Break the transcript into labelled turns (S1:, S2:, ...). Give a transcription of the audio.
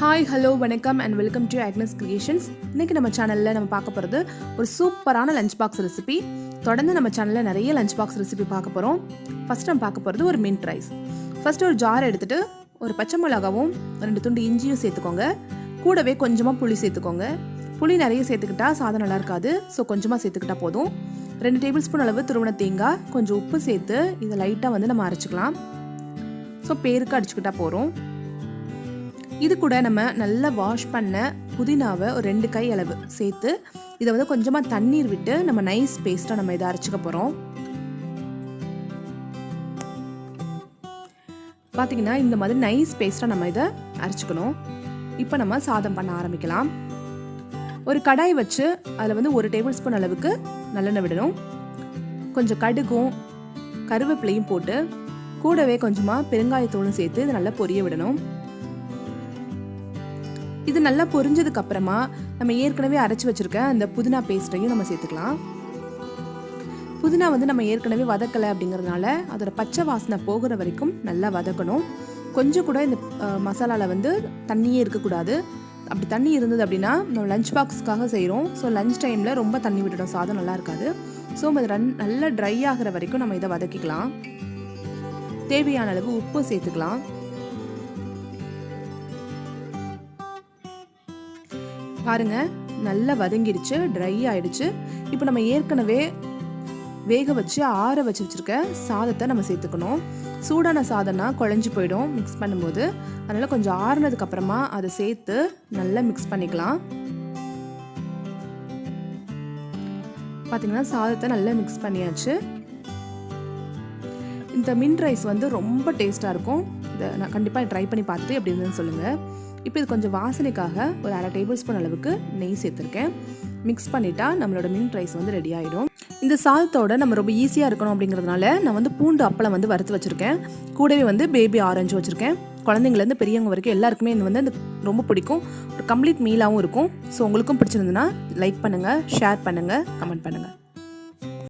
S1: Hi hello வணக்கம் and welcome to Agnes creations. இன்றைக்கி நம்ம சேனலில் நம்ம பார்க்க போகிறது ஒரு சூப்பரான லஞ்ச் பாக்ஸ் ரெசிபி. தொடர்ந்து நம்ம சேனலில் நிறைய லஞ்ச் பாக்ஸ் ரெசிபி பார்க்க போகிறோம். ஃபஸ்ட் நம்ம பார்க்க போகிறது ஒரு மின்ட் ரைஸ். ஃபஸ்ட்டு ஒரு ஜார் எடுத்துகிட்டு ஒரு பச்சை மிளகாவும் 2 துண்டு இஞ்சியும் சேர்த்துக்கோங்க. கூடவே கொஞ்சமாக புளி சேர்த்துக்கோங்க. புளி நிறைய சேர்த்துக்கிட்டா சாதம் நல்லா இருக்காது, ஸோ கொஞ்சமாக சேர்த்துக்கிட்டா போதும். 2 டேபிள் ஸ்பூன் அளவு துருவன தேங்காய், கொஞ்சம் உப்பு சேர்த்து இதை லைட்டாக வந்து நம்ம அரைச்சிக்கலாம். ஸோ பேருக்கு அடிச்சுக்கிட்டா போகிறோம். இது கூட நம்ம நல்லா வாஷ் பண்ண புதினாவை ஒரு 2 கை அளவு சேர்த்து இதை வந்து கொஞ்சமாக தண்ணீர் விட்டு நம்ம நைஸ் பேஸ்ட்டாக நம்ம இதை அரைச்சிக்க போகிறோம். பார்த்தீங்கன்னா இந்த மாதிரி நைஸ் பேஸ்ட்டாக நம்ம இதை அரைச்சிக்கணும். இப்போ நம்ம சாதம் பண்ண ஆரம்பிக்கலாம். ஒரு கடாய் வச்சு அதில் வந்து 1 டேபிள் ஸ்பூன் அளவுக்கு நல்லெண்ணெய் விடணும். கொஞ்சம் கடுகும் கருவேப்பிலையும் போட்டு கூடவே கொஞ்சமாக பெருங்காயத்தூளும் சேர்த்து இதை நல்லா பொரிய விடணும். இது நல்லா பொரிஞ்சதுக்கு அப்புறமா நம்ம ஏற்கனவே அரைச்சி வச்சிருக்க அந்த புதினா பேஸ்ட்டையும் நம்ம சேர்த்துக்கலாம். புதினா வந்து நம்ம ஏற்கனவே வதக்கலை அப்படிங்கிறதுனால அதோட பச்சை வாசனை போகிற வரைக்கும் நல்லா வதக்கணும். கொஞ்சம் கூட இந்த மசாலாவில் வந்து தண்ணியே இருக்கக்கூடாது. அப்படி தண்ணி இருந்தது அப்படின்னா நம்ம லஞ்ச் பாக்ஸ்க்காக செய்கிறோம். ஸோ லஞ்ச் டைமில் ரொம்ப தண்ணி விட்டுடும், சாதம் நல்லா இருக்காது. ஸோ அது நல்லா ட்ரை ஆகிற வரைக்கும் நம்ம இதை வதக்கிக்கலாம். தேவையான அளவு உப்பு சேர்த்துக்கலாம். பாருங்க, நல்லா வதங்கிடுச்சு, ட்ரை ஆயிடுச்சு. இப்போ நம்ம ஏற்கனவே வேக வச்சு ஆற வச்சிருக்க சாதத்தை நம்ம சேர்த்துக்கணும். சூடான சாதம்னா குழஞ்சி போயிடும் மிக்ஸ் பண்ணும்போது. அதனால கொஞ்சம் ஆறுனதுக்கு அப்புறமா அதை சேர்த்து நல்லா மிக்ஸ் பண்ணிக்கலாம். பார்த்தீங்கன்னா சாதத்தை நல்லா மிக்ஸ் பண்ணியாச்சு. இந்த மின்ட் ரைஸ் வந்து ரொம்ப டேஸ்ட்டாக இருக்கும். இதை நான் கண்டிப்பாக ட்ரை பண்ணி பார்த்துட்டு எப்படி இருந்ததுன்னு சொல்லுங்கள். இப்போ இது கொஞ்சம் வாசனைக்காக ஒரு 1/2 டேபிள் ஸ்பூன் அளவுக்கு நெய் சேர்த்துருக்கேன். மிக்ஸ் பண்ணிட்டா நம்மளோட மின்ட் ரைஸ் வந்து ரெடி ஆகிடும். இந்த சாதத்தோட நம்ம ரொம்ப ஈஸியாக இருக்கணும் அப்படிங்கிறதுனால நான் வந்து பூண்டு அப்பளம் வந்து வறுத்து வச்சுருக்கேன். கூடவே வந்து பேபி ஆரஞ்சு வச்சுருக்கேன். குழந்தைங்கலேருந்து பெரியவங்க வரைக்கும் எல்லாருக்குமே இது வந்து ரொம்ப பிடிக்கும். ஒரு கம்ப்ளீட் மீலாகவும் இருக்கும். ஸோ உங்களுக்கும் பிடிச்சிருந்துன்னா லைக் பண்ணுங்கள், ஷேர் பண்ணுங்கள், கமெண்ட் பண்ணுங்கள்.